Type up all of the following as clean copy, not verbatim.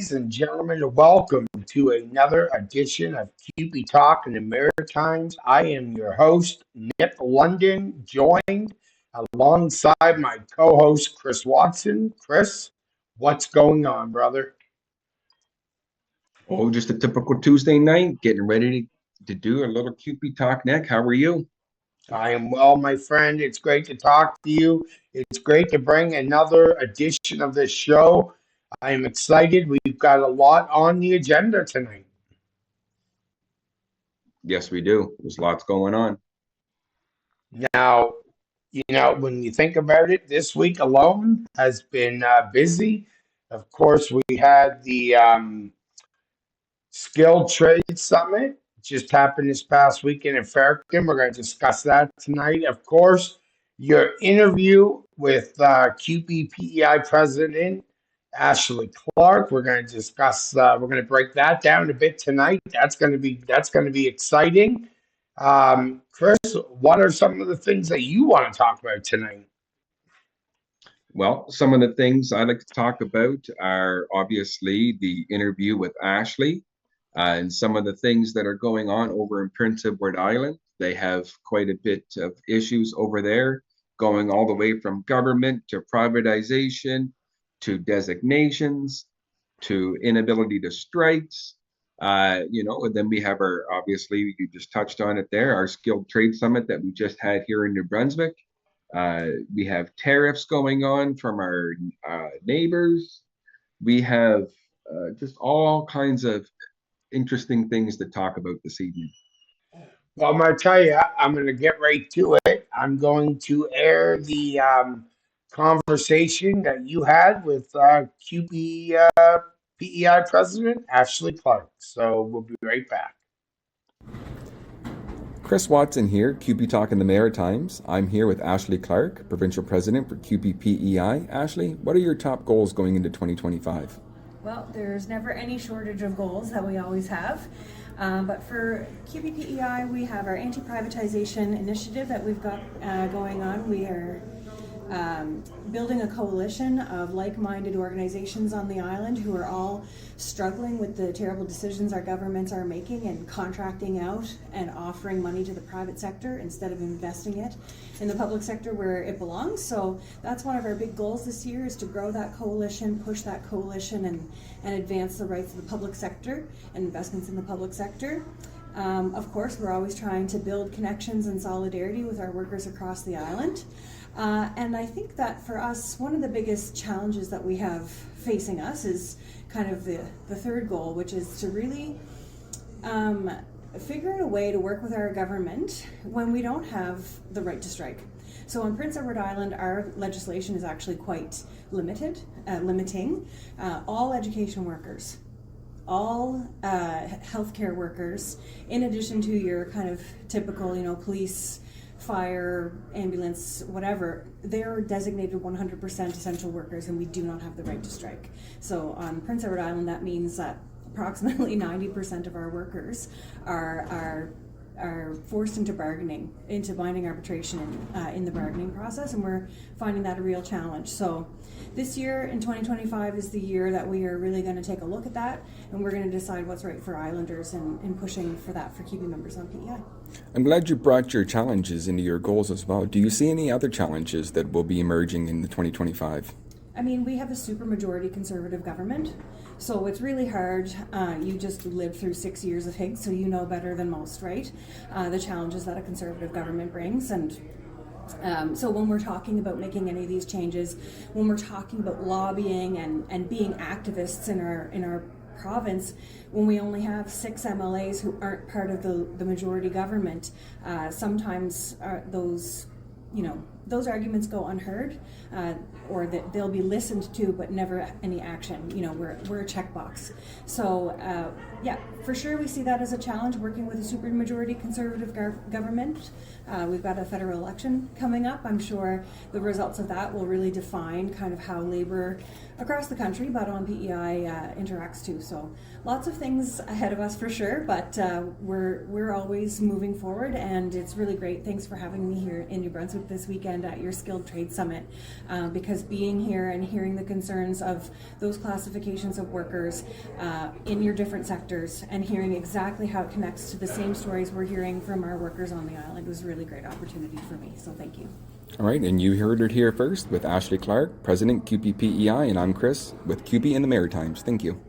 Ladies and gentlemen, welcome to another edition of CUPE Talk in the Maritimes. I am your host, Nick London, joined alongside my co-host, Chris Watson. Chris, what's going on, brother? Oh, just a typical Tuesday night, getting ready to do a little Cupid talk. Nick, how are you? I am well, my friend. It's great to talk to you. It's great to bring another edition of this show. I am excited. We've got a lot on the agenda tonight. Yes, we do. There's lots going on. Now, when you think about it, this week alone has been busy. Of course, we had the Skilled Trade Summit, just happened this past weekend in Fredericton. We're going to discuss that tonight. Of course, your interview with QP President Ashley Clark. We're going to discuss. We're going to break that down a bit tonight. That's going to be exciting. Chris, what are some of the things that you want to talk about tonight? Well, some of the things I'd like to talk about are obviously the interview with Ashley and some of the things that are going on over in Prince Edward Island. They have quite a bit of issues over there, going all the way from government to privatization to designations to inability to strikes. And then we have obviously, you just touched on it there, our skilled trade summit that we just had here in New Brunswick. We have tariffs going on from our neighbors. We have just all kinds of interesting things to talk about this evening. Well, I'm going to tell you, I'm going to get right to it. I'm going to air the conversation that you had with QB PEI President Ashley Clark. So we'll be right back. Chris Watson here, QP Talk in the Maritimes. I'm here with Ashley Clark, Provincial President for QPPEI. Ashley, what are your top goals going into 2025? Well, there's never any shortage of goals that we always have. But for QPPEI, we have our anti-privatization initiative that we've got going on. We are building a coalition of like-minded organizations on the island who are all struggling with the terrible decisions our governments are making and contracting out and offering money to the private sector instead of investing it in the public sector where it belongs. So that's one of our big goals this year, is to grow that coalition, push that coalition, and advance the rights of the public sector and investments in the public sector. Of course, we're always trying to build connections and solidarity with our workers across the island. And I think that for us, one of the biggest challenges that we have facing us is kind of the third goal, which is to really figure out a way to work with our government when we don't have the right to strike. So on Prince Edward Island, our legislation is actually quite limiting all education workers, all healthcare workers, in addition to your kind of typical, police, fire, ambulance, whatever, they're designated 100% essential workers, and we do not have the right to strike. So on Prince Edward Island, that means that approximately 90% of our workers are forced into binding arbitration in the bargaining process, and we're finding that a real challenge. So this year in 2025 is the year that we are really going to take a look at that, and we're going to decide what's right for Islanders and pushing for that for QB members on PEI. I'm glad you brought your challenges into your goals as well. Do you see any other challenges that will be emerging in the 2025? I mean, we have a super majority conservative government, so it's really hard. You just lived through 6 years of Higgs, so you know better than most, right? The challenges that a conservative government brings. And so when we're talking about making any of these changes, when we're talking about lobbying and being activists in our province, when we only have 6 MLAs who aren't part of the majority government, sometimes those arguments go unheard, or that they'll be listened to but never any action. We're a checkbox. So yeah, for sure we see that as a challenge, working with a supermajority conservative government. We've got a federal election coming up. I'm sure the results of that will really define kind of how labor across the country, but on PEI, interacts too. So lots of things ahead of us for sure, but we're always moving forward, and it's really great. Thanks for having me here in New Brunswick this weekend. attend at your Skilled Trade Summit, because being here and hearing the concerns of those classifications of workers in your different sectors and hearing exactly how it connects to the same stories we're hearing from our workers on the island was a really great opportunity for me. So thank you. All right, and you heard it here first with Ashley Clark, President, CUPE PEI, and I'm Chris with CUPE in the Maritimes. Thank you.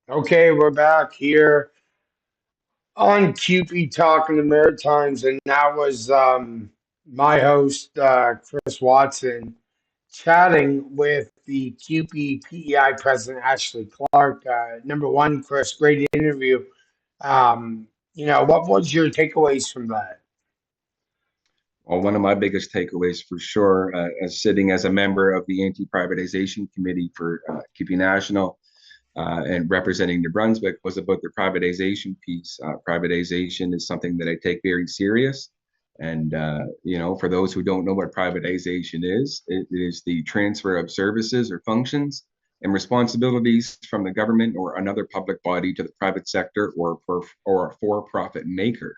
Okay, we're back here on CUPE Talking the Maritimes, and that was my host, Chris Watson, chatting with the CUPE PEI President, Ashley Clark. Number one, Chris, great interview. What was your takeaways from that? Well, one of my biggest takeaways for sure, as sitting as a member of the Anti-Privatization Committee for CUPE National and representing New Brunswick, was about the privatization piece. Privatization is something that I take very serious. And, for those who don't know what privatization is, it is the transfer of services or functions and responsibilities from the government or another public body to the private sector or a for-profit maker.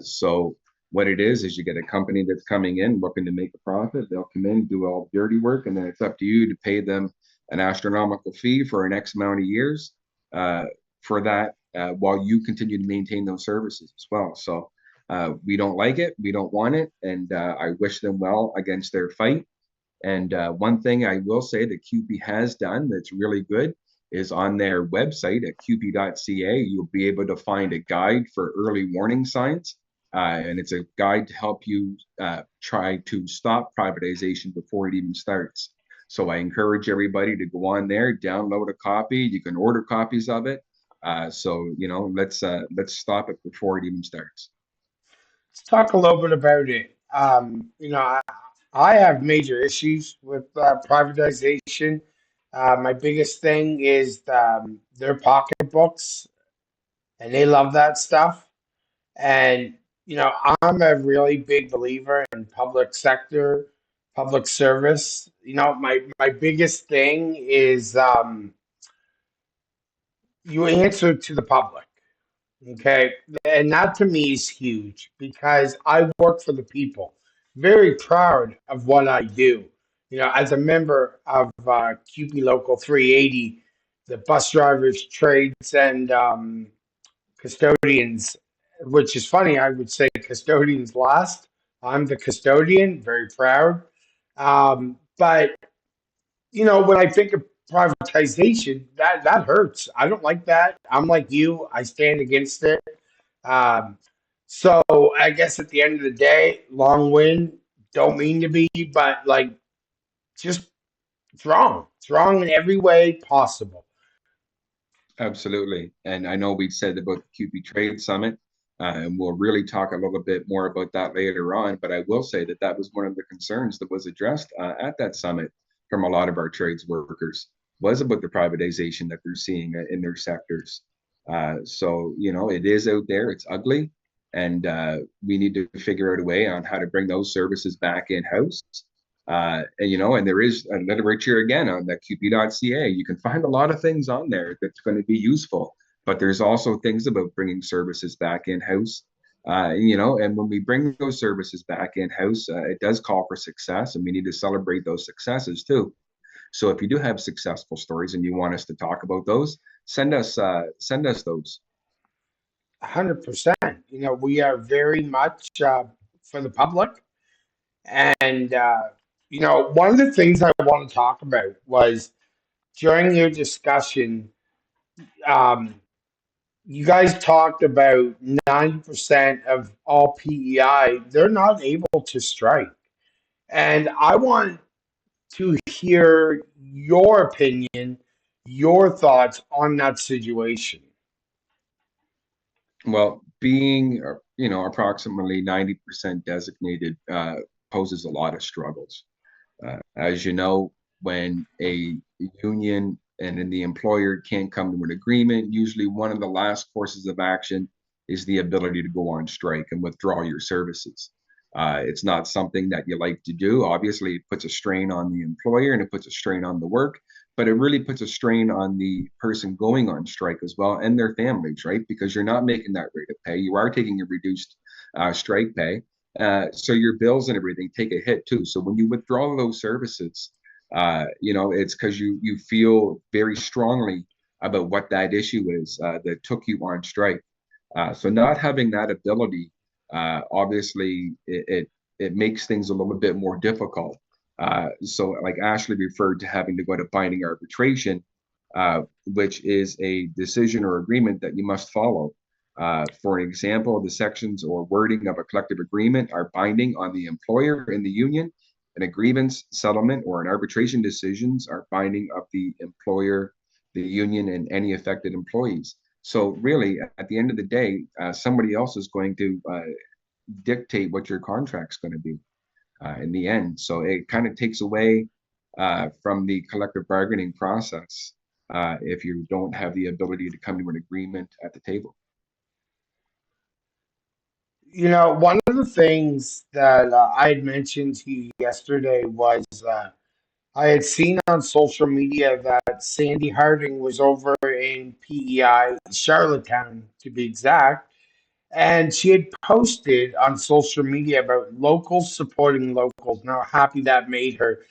So what it is you get a company that's coming in looking to make a profit. They'll come in, do all the dirty work, and then it's up to you to pay them an astronomical fee for an X amount of years for that, while you continue to maintain those services as well. So we don't like it, we don't want it, and I wish them well against their fight. And one thing I will say that CUPE has done that's really good is on their website at cupe.ca, you'll be able to find a guide for early warning signs. And it's a guide to help you try to stop privatization before it even starts. So I encourage everybody to go on there, download a copy. You can order copies of it. Let's stop it before it even starts. Let's talk a little bit about it. I have major issues with privatization. My biggest thing is their pocketbooks, and they love that stuff. And I'm a really big believer in public sector, public service. My biggest thing is you answer to the public. Okay. And that to me is huge because I work for the people. Very proud of what I do. As a member of CUPE Local 380, the bus drivers, trades, and custodians, which is funny, I would say custodians last. I'm the custodian, very proud. But when I think of privatization, that hurts. I don't like that. I'm like you. I stand against it. Um, so I guess at the end of the day, long win. Don't mean to be, but like, just it's wrong. It's wrong in every way possible. Absolutely. And I know we said about the CUPE Trade Summit, and we'll really talk a little bit more about that later on. But I will say that that was one of the concerns that was addressed at that summit from a lot of our trades workers, was about the privatization that they're seeing in their sectors. It is out there, it's ugly, and we need to figure out a way on how to bring those services back in-house. And there is a literature again on the cupe.ca. You can find a lot of things on there that's going to be useful, but there's also things about bringing services back in-house. And when we bring those services back in-house, it does call for success, and we need to celebrate those successes too. So if you do have successful stories and you want us to talk about those, send us those. 100%. We are very much for the public. And, one of the things I want to talk about was during your discussion, um, you guys talked about 90% of all PEI, they're not able to strike. And I want to hear your opinion, your thoughts on that situation. Well, being approximately 90% designated poses a lot of struggles. As you know, when a union and then the employer can't come to an agreement, usually one of the last courses of action is the ability to go on strike and withdraw your services. It's not something that you like to do. Obviously, it puts a strain on the employer and it puts a strain on the work, but it really puts a strain on the person going on strike as well and their families, right? Because you're not making that rate of pay. You are taking a reduced strike pay. So your bills and everything take a hit too. So when you withdraw those services, it's because you feel very strongly about what that issue is that took you on strike. So not having that ability, obviously, it makes things a little bit more difficult. So like Ashley referred to having to go to binding arbitration, which is a decision or agreement that you must follow. For example, the sections or wording of a collective agreement are binding on the employer and the union, and a grievance settlement or an arbitration decisions are binding of the employer, the union, and any affected employees. So really, at the end of the day, somebody else is going to dictate what your contract's going to be in the end. So it kind of takes away from the collective bargaining process if you don't have the ability to come to an agreement at the table. One of the things that I had mentioned to you yesterday was I had seen on social media that Sandy Harding was over in PEI, Charlottetown to be exact, and she had posted on social media about locals supporting locals and how happy that made her.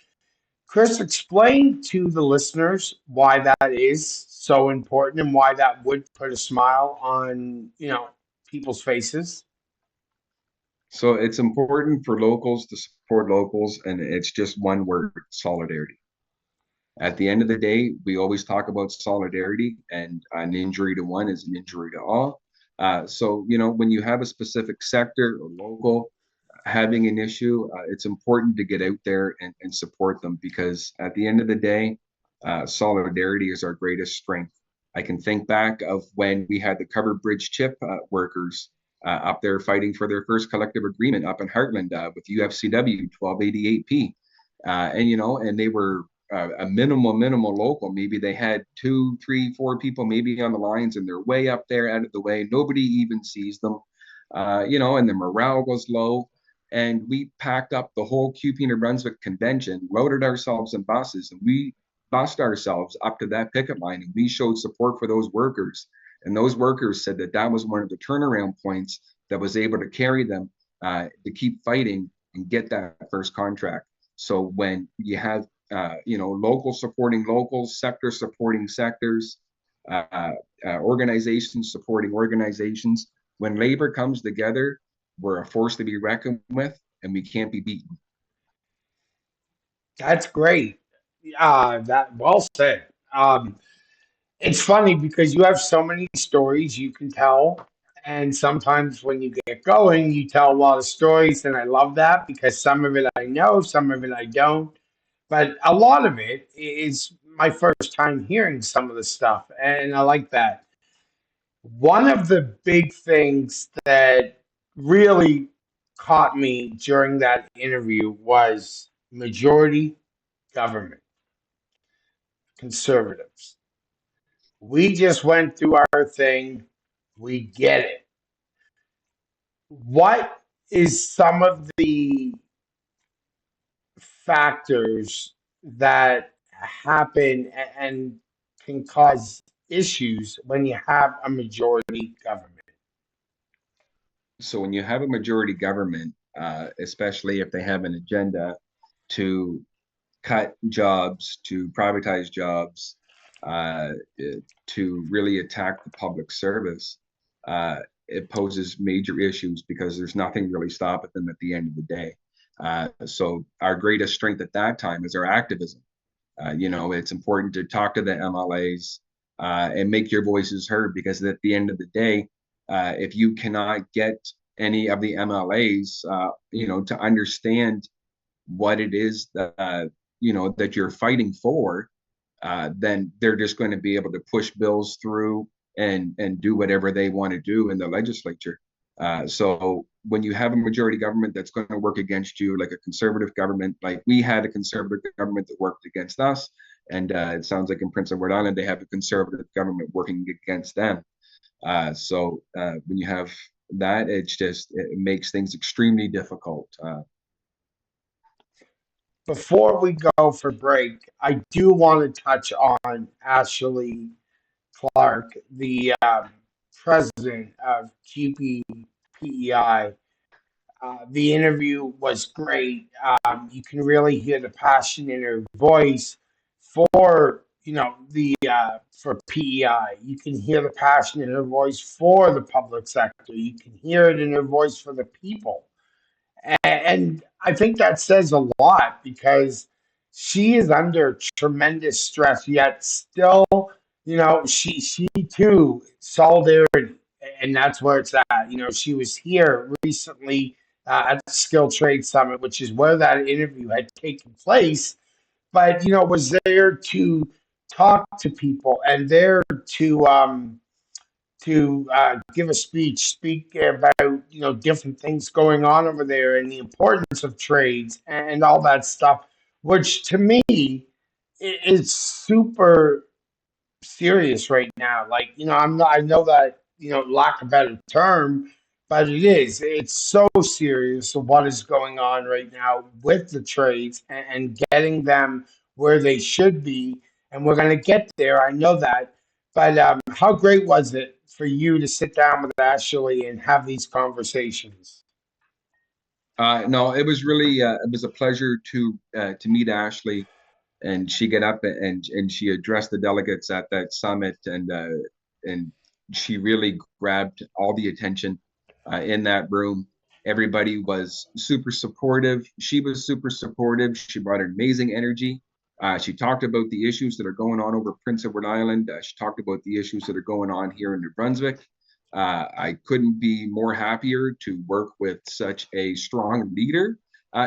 Chris, explain to the listeners why that is so important and why that would put a smile on, people's faces. So it's important for locals to support locals, and it's just one word: solidarity. At the end of the day, we always talk about solidarity, and an injury to one is an injury to all. So, when you have a specific sector or local having an issue, it's important to get out there and support them, because at the end of the day, solidarity is our greatest strength. I can think back of when we had the covered bridge chip workers up there fighting for their first collective agreement up in Heartland with UFCW 1288P. And they were a minimal local. Maybe they had 2, 3, 4 people maybe on the lines, and they're way up there out of the way. Nobody even sees them, and the morale was low. And we packed up the whole CUPE New Brunswick convention, loaded ourselves in buses, and we bussed ourselves up to that picket line, and we showed support for those workers. And those workers said that that was one of the turnaround points that was able to carry them to keep fighting and get that first contract. So when you have locals supporting locals, sectors supporting sectors, organizations supporting organizations, when labor comes together, we're a force to be reckoned with, and we can't be beaten. That's great. That well said. It's funny because you have so many stories you can tell, and sometimes when you get going, you tell a lot of stories, and I love that because some of it I know, some of it I don't, but a lot of it is my first time hearing some of the stuff, and I like that. One of the big things that really caught me during that interview was majority government, conservatives. We just went through our thing. We get it. What is some of the factors that happen and can cause issues when you have a majority government? So when you have a majority government, especially if they have an agenda to cut jobs, to privatize jobs, uh, to really attack the public service, it poses major issues because there's nothing really stopping them at the end of the day. So our greatest strength at that time is our activism. It's important to talk to the MLAs and make your voices heard, because at the end of the day, if you cannot get any of the MLAs, to understand what it is that that you're fighting for, then they're just going to be able to push bills through and do whatever they want to do in the legislature. So when you have a majority government that's going to work against you, like a conservative government, like we had a conservative government that worked against us, and it sounds like in Prince Edward Island they have a conservative government working against them. So when you have that, it makes things extremely difficult. before we go for break, I do want to touch on Ashley Clark, the president of CUPE PEI. The interview was great. You can really hear the passion in her voice for the for PEI. You can hear the passion in her voice for the public sector. You can hear it in her voice for the people. And I think that says a lot because she is under tremendous stress, yet still, she too solidarity, and that's where it's at. She was here recently at the Skill Trade Summit, which is where that interview had taken place, but was there to talk to people and there to give a speech, speak about different things going on over there and the importance of trades and all that stuff, which to me is super serious right now. Like, I'm not, I know that, lack of a better term, but it's so serious of what is going on right now with the trades and getting them where they should be. And we're going to get there. I know that. But how great was it for you to sit down with Ashley and have these conversations? No, it was really it was a pleasure to meet Ashley, and she got up and she addressed the delegates at that summit, and she really grabbed all the attention in that room. Everybody was super supportive. She was super supportive. She brought an amazing energy. She talked about the issues that are going on over Prince Edward Island. She talked about the issues that are going on here in New Brunswick. I couldn't be more happier to work with such a strong leader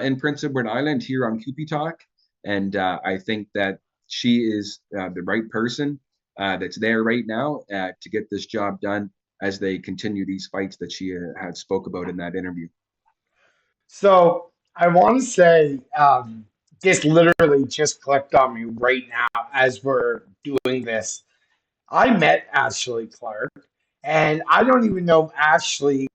in Prince Edward Island here on CUPE Talk. And I think that she is the right person that's there right now to get this job done as they continue these fights that she had spoke about in that interview. So I want to say this literally just clicked on me right now as we're doing this. I met Ashley Clark, and I don't even know if Ashley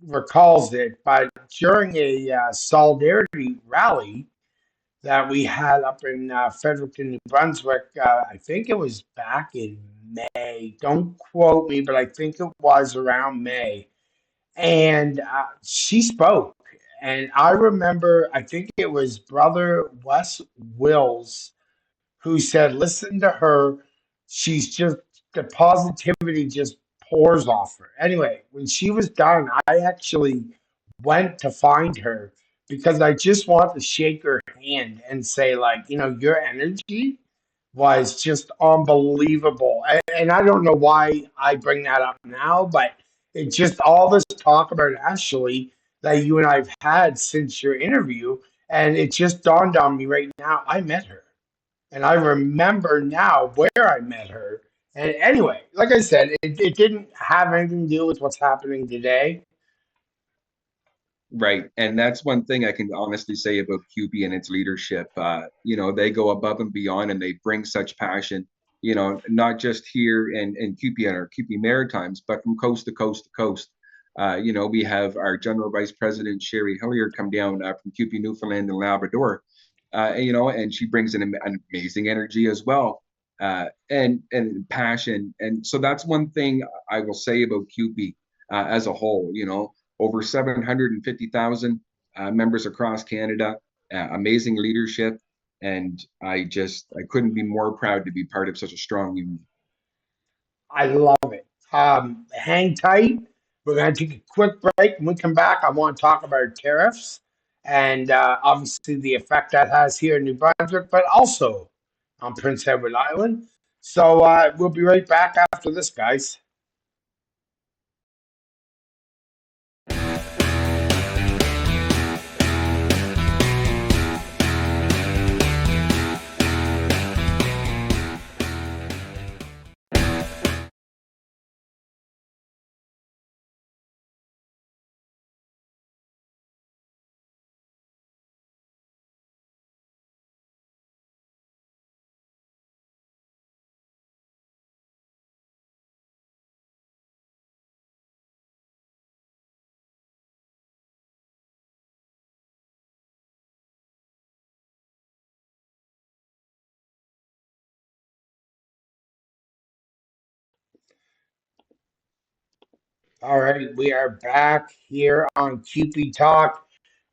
recalls it, but during a solidarity rally that we had up in Fredericton, New Brunswick, I think it was back in May. Don't quote me, but I think it was around May. And she spoke. And I remember, I think it was Brother Wes Wills who said, listen to her. She's just, the positivity just pours off her. Anyway, when she was done, I actually went to find her because I just want to shake her hand and say, like, your energy was just unbelievable. And I don't know why I bring that up now, but it just all this talk about Ashley that you and I've had since your interview. And it just dawned on me right now. I met her. And I remember now where I met her. And anyway, like I said, it didn't have anything to do with what's happening today. Right. And that's one thing I can honestly say about CUPE and its leadership. They go above and beyond and they bring such passion, not just here in CUPE and our CUPE Maritimes, but from coast to coast to coast. We have our General Vice President, Sherry Hilliard, come down from CUPE Newfoundland and Labrador, and she brings an amazing energy as well, and passion. And so that's one thing I will say about CUPE as a whole, over 750,000 members across Canada, amazing leadership. And I couldn't be more proud to be part of such a strong union. I love it. Hang tight. We're going to take a quick break. When we come back, I want to talk about tariffs and obviously the effect that has here in New Brunswick, but also on Prince Edward Island. So we'll be right back after this, guys. All right, we are back here on CUPE Talk.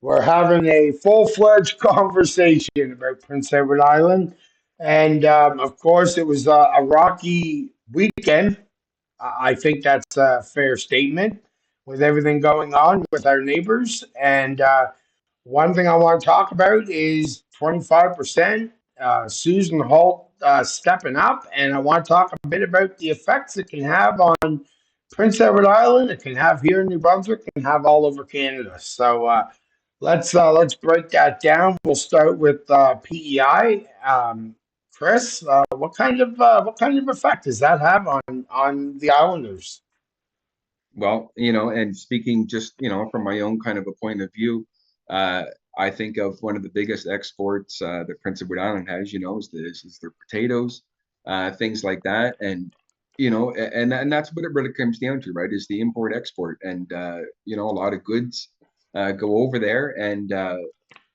We're having a full-fledged conversation about Prince Edward Island, and of course, it was a rocky weekend. I think that's a fair statement with everything going on with our neighbors. And one thing I want to talk about is 25%. Susan Holt stepping up, and I want to talk a bit about the effects it can have on Prince Edward Island. It can have here in New Brunswick, and have all over Canada. So let's break that down. We'll start with PEI. Chris, what kind of effect does that have on the Islanders? Well, and speaking just, from my own kind of a point of view, uh, I think of one of the biggest exports that Prince Edward Island has, is their potatoes, things like that. And that's what it really comes down to, right? Is the import export. And, a lot of goods go over there. And,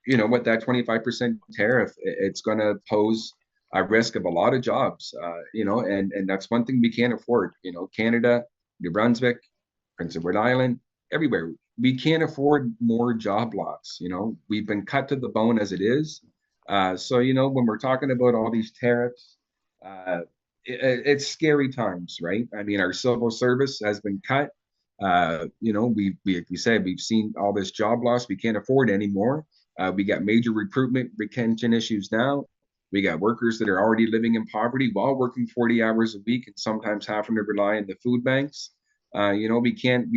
with that 25% tariff, it's going to pose a risk of a lot of jobs, and that's one thing we can't afford. Canada, New Brunswick, Prince Edward Island, everywhere. We can't afford more job loss. We've been cut to the bone as it is. So, when we're talking about all these tariffs, it's scary times, right? I mean, our civil service has been cut. We said we've seen all this job loss. We can't afford anymore. We got major recruitment retention issues now. We got workers that are already living in poverty while working 40 hours a week and sometimes having to rely on the food banks. We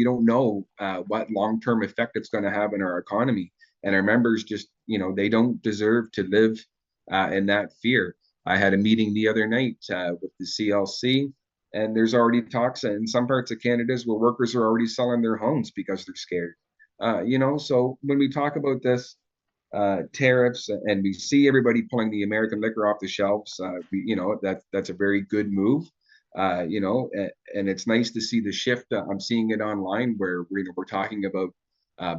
don't know what long-term effect it's going to have in our economy. And our members just, they don't deserve to live in that fear. I had a meeting the other night with the CLC, and there's already talks in some parts of Canada where workers are already selling their homes because they're scared. So when we talk about this, tariffs, and we see everybody pulling the American liquor off the shelves, that's a very good move. And it's nice to see the shift. I'm seeing it online where we're talking about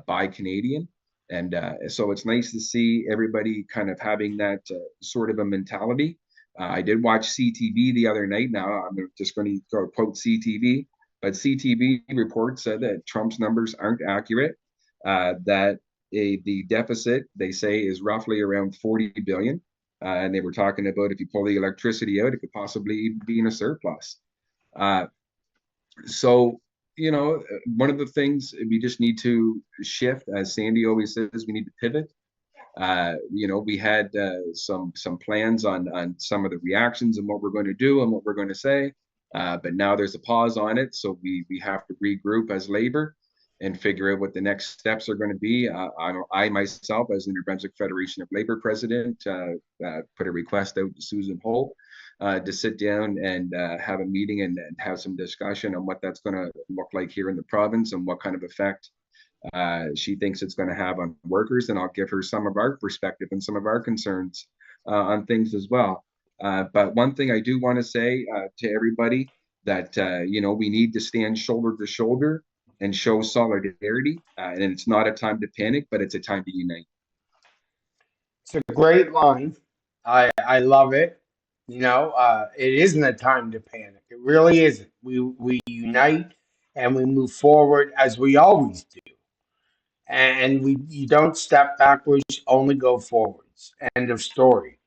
buy Canadian, and so it's nice to see everybody kind of having that sort of a mentality. I did watch CTV the other night. Now I'm just going to quote CTV, but CTV reports said that Trump's numbers aren't accurate. That the deficit, they say, is roughly around 40 billion. And they were talking about if you pull the electricity out, it could possibly be in a surplus. So, one of the things we just need to shift, as Sandy always says, we need to pivot. We had some plans on some of the reactions and what we're going to do and what we're going to say, but now there's a pause on it. So we have to regroup as labor and figure out what the next steps are going to be. I myself, as the New Brunswick Federation of Labor president, put a request out to Susan Holt to sit down and have a meeting and have some discussion on what that's going to look like here in the province and what kind of effect she thinks it's going to have on workers. And I'll give her some of our perspective and some of our concerns on things as well. But one thing I do want to say to everybody that, we need to stand shoulder to shoulder and show solidarity. And it's not a time to panic, but it's a time to unite. It's a great line. I love it. It isn't a time to panic. It really isn't. We unite and we move forward as we always do. And you don't step backwards, only go forwards. End of story.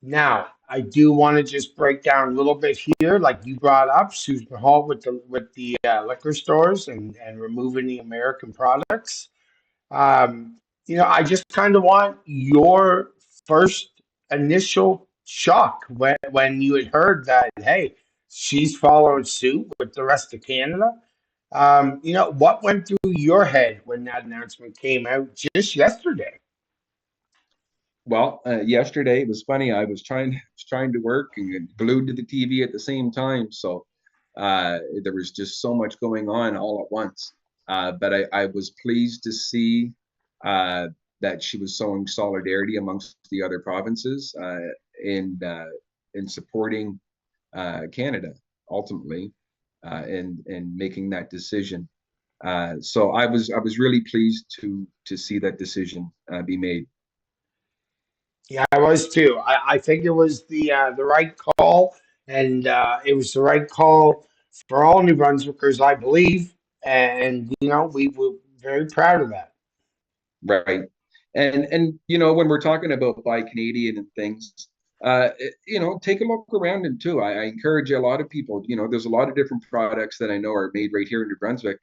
Now, I do want to just break down a little bit here, like you brought up Susan Hall with the liquor stores and removing the American products. I just kind of want your first initial shock when you had heard that, hey, she's following suit with the rest of Canada. What went through your head when that announcement came out just yesterday? Well, yesterday it was funny. I was trying to work and glued to the TV at the same time, so there was just so much going on all at once. But I was pleased to see that she was showing solidarity amongst the other provinces in supporting Canada ultimately, and making that decision. So I was really pleased to see that decision be made. Yeah, I was too. I think it was the right call, and it was the right call for all New Brunswickers, I believe. and we were very proud of that. Right. And when we're talking about buy Canadian and things, take a look around and too. I encourage a lot of people, there's a lot of different products that I know are made right here in New Brunswick.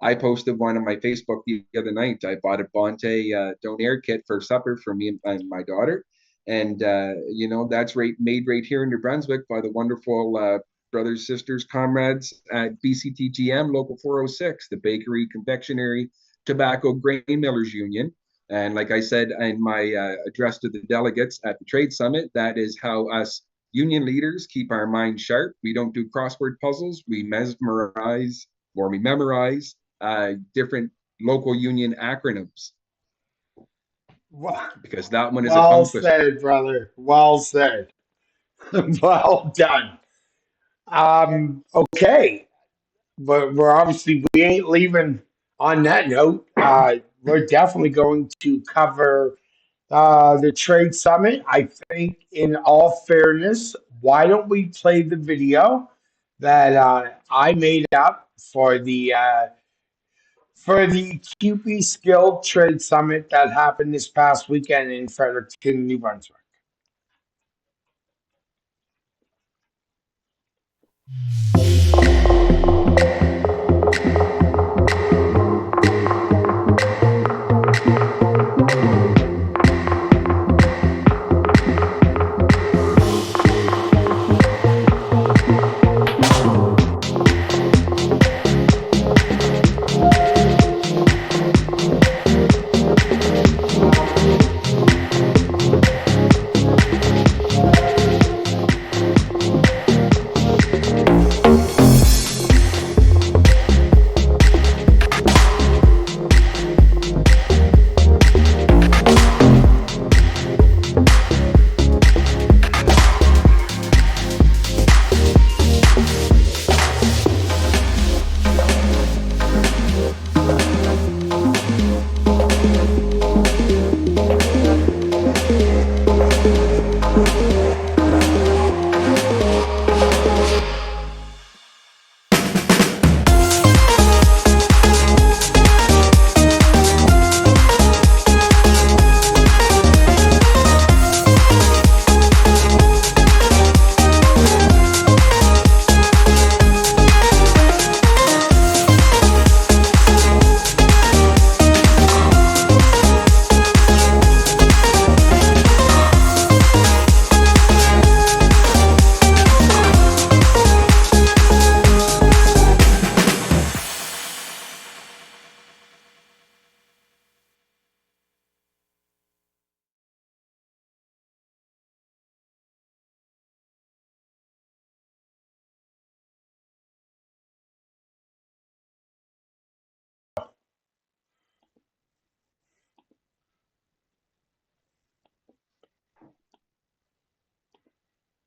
I posted one on my Facebook the other night. I bought a Bonte Donair kit for supper for me and my daughter. And that's made right here in New Brunswick by the wonderful brothers, sisters, comrades at BCTGM Local 406, the Bakery, Confectionery, Tobacco Grain Millers Union. And like I said in my address to the delegates at the Trade Summit, that is how us union leaders keep our minds sharp. We don't do crossword puzzles. We memorize different local union acronyms, because that one is a Well tongue twister. said, brother. Well said. Well done. Okay, but we ain't leaving on that note. We're definitely going to cover the trade summit. I think, in all fairness, why don't we play the video that I made up for the CUPE Skilled Trade Summit that happened this past weekend in Fredericton, New Brunswick.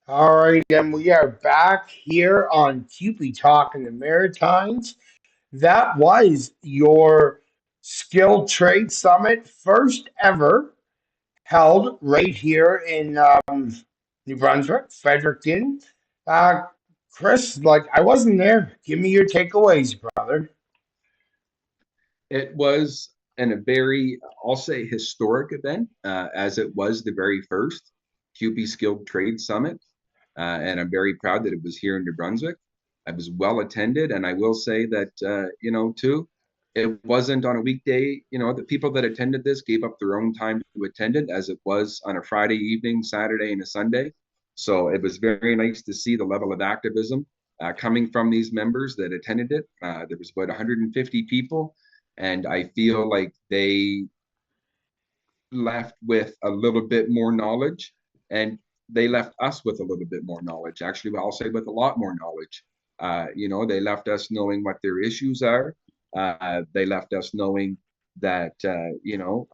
All right, and we are back here on CUPE Talking the Maritimes. That was your Skilled Trade Summit, first ever, held right here in New Brunswick, Fredericton. Uh, Chris, I wasn't there. Give me your takeaways, brother. It was a very, I'll say, historic event, as it was the very first CUPE Skilled Trade Summit. And I'm very proud that it was here in New Brunswick. It was well attended, and I will say that too, it wasn't on a weekday. The people that attended this gave up their own time to attend it, as it was on a Friday evening, Saturday, and a Sunday. So it was very nice to see the level of activism coming from these members that attended it. There was about 150 people, and I feel like they left with a little bit more knowledge, and they left us with a little bit more knowledge. Actually, I'll say with a lot more knowledge. They left us knowing what their issues are. They left us knowing that,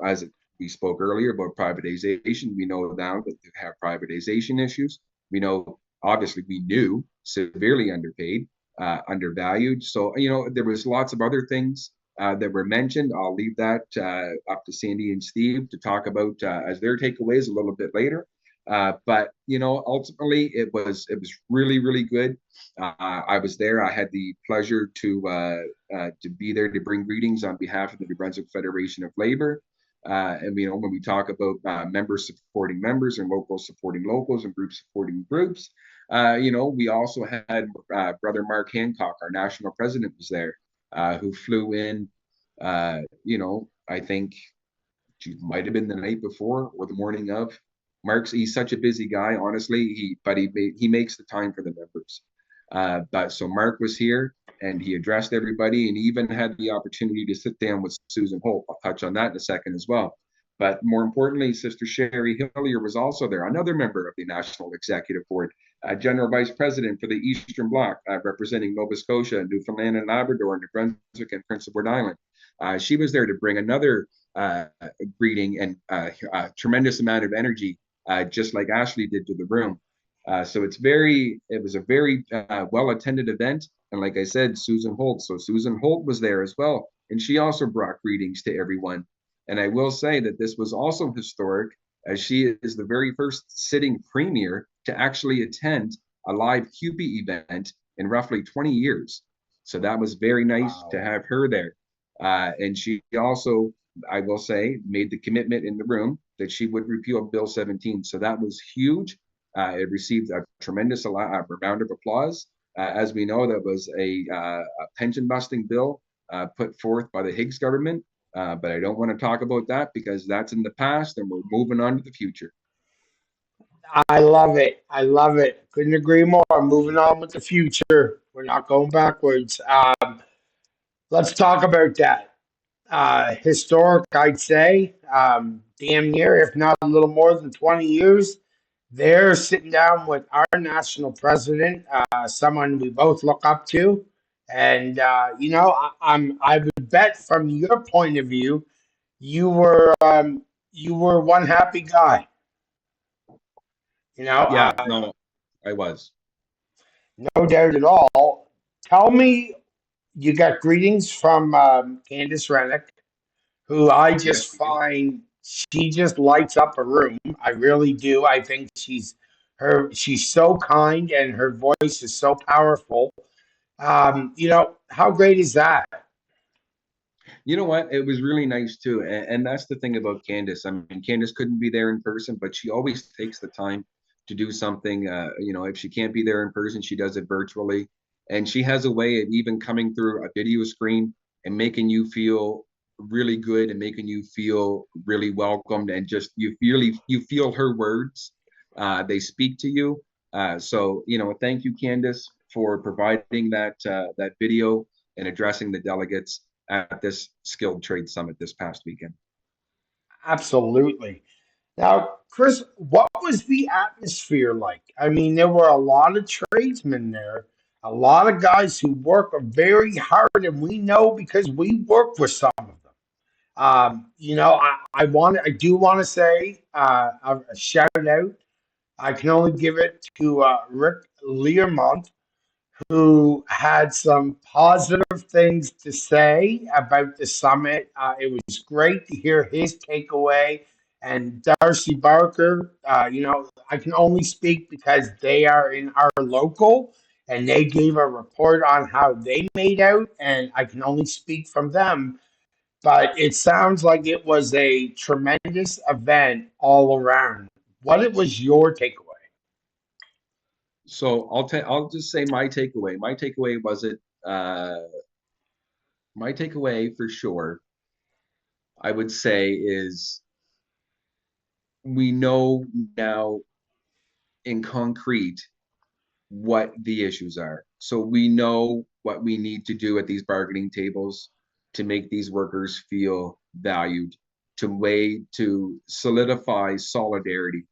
as we spoke earlier about privatization, we know now that they have privatization issues. We know, obviously, we knew severely underpaid, undervalued. So, there was lots of other things that were mentioned. I'll leave that up to Sandy and Steve to talk about as their takeaways a little bit later. But ultimately it was really, really good. I was there. I had the pleasure to be there to bring greetings on behalf of the New Brunswick Federation of Labor. And when we talk about members supporting members and locals supporting locals and groups supporting groups, we also had Brother Mark Hancock, our national president, was there, who flew in. I think she might have been the night before or the morning of. He's such a busy guy, honestly. He makes the time for the members. But so Mark was here and he addressed everybody and even had the opportunity to sit down with Susan Holt. I'll touch on that in a second as well. But more importantly, Sister Sherry Hillier was also there, another member of the National Executive Board, General Vice President for the Eastern Bloc, representing Nova Scotia, Newfoundland and Labrador, New Brunswick, and Prince Edward Island. She was there to bring another greeting and a tremendous amount of energy, just like Ashley did to the room. So it was a very well-attended event. And like I said, Susan Holt. So Susan Holt was there as well. And she also brought greetings to everyone. And I will say that this was also historic, as she is the very first sitting premier to actually attend a live CUPE event in roughly 20 years. So that was very nice to have her there. And she also, I will say, made the commitment in the room that she would repeal Bill 17. So that was huge. It received a tremendous round of applause. As we know, that was a pension busting bill put forth by the Higgs government. But I don't want to talk about that because that's in the past and we're moving on to the future. I love it. I love it. Couldn't agree more. Moving on with the future. We're not going backwards. Let's talk about that. Historic, I'd say. Damn near, if not a little more than 20 years. They're sitting down with our national president, someone we both look up to. And, I would bet from your point of view, you were one happy guy. Yeah, no, I was. No doubt at all. Tell me, you got greetings from Candice Rennick, who I Yes, just we did. find she just lights up a room. I really do. I think she's so kind and her voice is so powerful. How great is that? You know what? It was really nice too. And that's the thing about Candice. I mean, Candice couldn't be there in person, but she always takes the time to do something. If she can't be there in person, she does it virtually. And she has a way of even coming through a video screen and making you feel really good and making you feel really welcomed and just you feel her words. They speak to you. Thank you, Candice, for providing that video and addressing the delegates at this Skilled Trade Summit this past weekend. Absolutely. Now, Chris, what was the atmosphere like? I mean, there were a lot of tradesmen there, a lot of guys who work very hard, and we know because we work with some of them. I do want to say a shout out. I can only give it to Rick Learmont, who had some positive things to say about the summit. It was great to hear his takeaway. And Darcy Barker, I can only speak because they are in our local and they gave a report on how they made out. And I can only speak from them. But it sounds like it was a tremendous event all around. What was your takeaway? So I'll just say my takeaway. My takeaway for sure, I would say is we know now in concrete what the issues are. So we know what we need to do at these bargaining tables to make these workers feel valued, to solidify solidarity.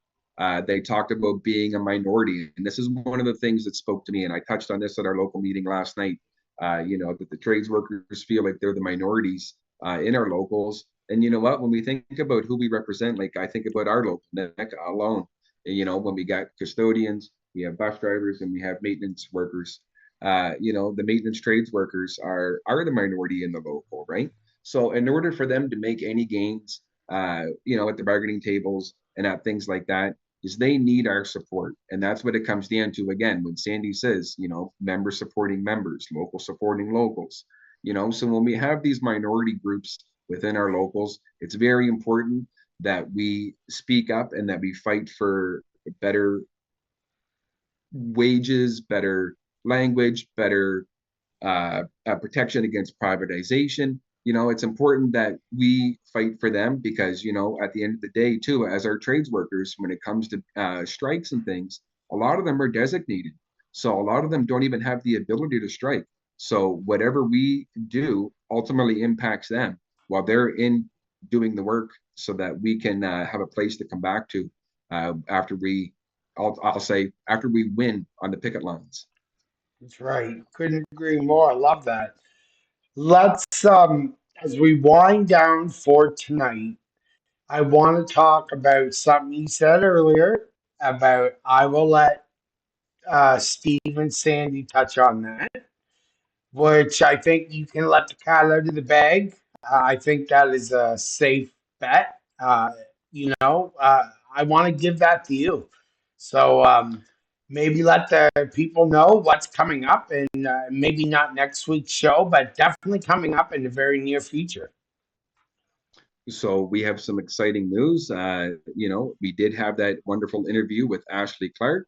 They talked about being a minority, and this is one of the things that spoke to me. And I touched on this at our local meeting last night. That the trades workers feel like they're the minorities in our locals. And you know what? When we think about who we represent, like I think about our local NEC alone. When we got custodians, we have bus drivers, and we have maintenance workers. The maintenance trades workers are the minority in the local, right? So in order for them to make any gains, at the bargaining tables and at things like that, is they need our support. And that's what it comes down to again, when Sandy says, you know, members supporting members, locals supporting locals, you know. So when we have these minority groups within our locals, it's very important that we speak up and that we fight for better wages, better language, better protection against privatization. You know, it's important that we fight for them because, you know, at the end of the day, too, as our trades workers, when it comes to strikes and things, a lot of them are designated. So a lot of them don't even have the ability to strike. So whatever we do ultimately impacts them while they're in doing the work so that we can have a place to come back to after I'll say, after we win on the picket lines. That's right. Couldn't agree more. I love that. Let's as we wind down for tonight, I want to talk about something you said earlier about I will let Steve and Sandy touch on that, which I think you can let the cat out of the bag. I think that is a safe bet. I want to give that to you. So maybe let the people know what's coming up, and maybe not next week's show, but definitely coming up in the very near future. So we have some exciting news. You know, we did have that wonderful interview with Ashley Clark,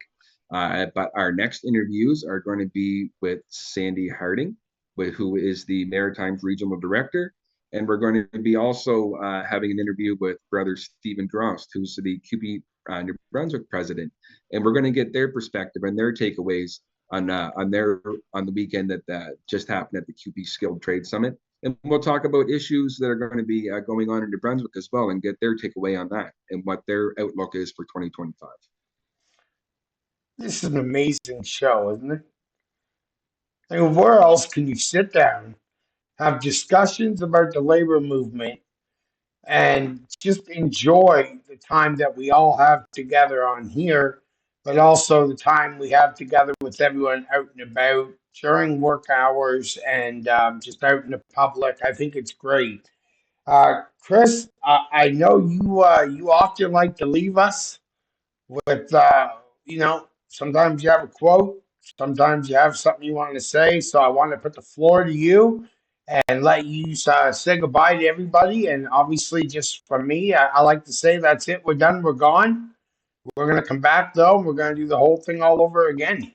but our next interviews are going to be with Sandy Harding, who is the Maritimes Regional Director. And we're going to be also having an interview with Brother Stephen Drost, who's the CUPE New Brunswick president. And we're going to get their perspective and their takeaways on the weekend that just happened at the CUPE Skilled Trade Summit. And we'll talk about issues that are going to be going on in New Brunswick as well and get their takeaway on that and what their outlook is for 2025. This is an amazing show, isn't it? I mean, where else can you sit down, have discussions about the labor movement, and just enjoy the time that we all have together on here, but also the time we have together with everyone out and about during work hours and just out in the public. I think it's great. Chris, I know you often like to leave us with sometimes you have a quote, sometimes you have something you want to say. So I want to put the floor to you and let you say goodbye to everybody. And obviously, just from me, I like to say that's it. We're done. We're gone. We're going to come back, though. And we're going to do the whole thing all over again.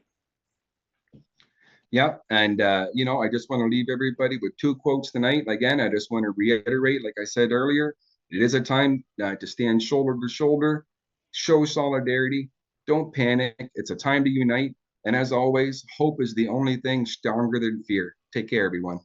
Yeah, and you know, I just want to leave everybody with two quotes tonight. Again, I just want to reiterate, like I said earlier, it is a time to stand shoulder to shoulder, show solidarity, don't panic. It's a time to unite. And as always, hope is the only thing stronger than fear. Take care, everyone.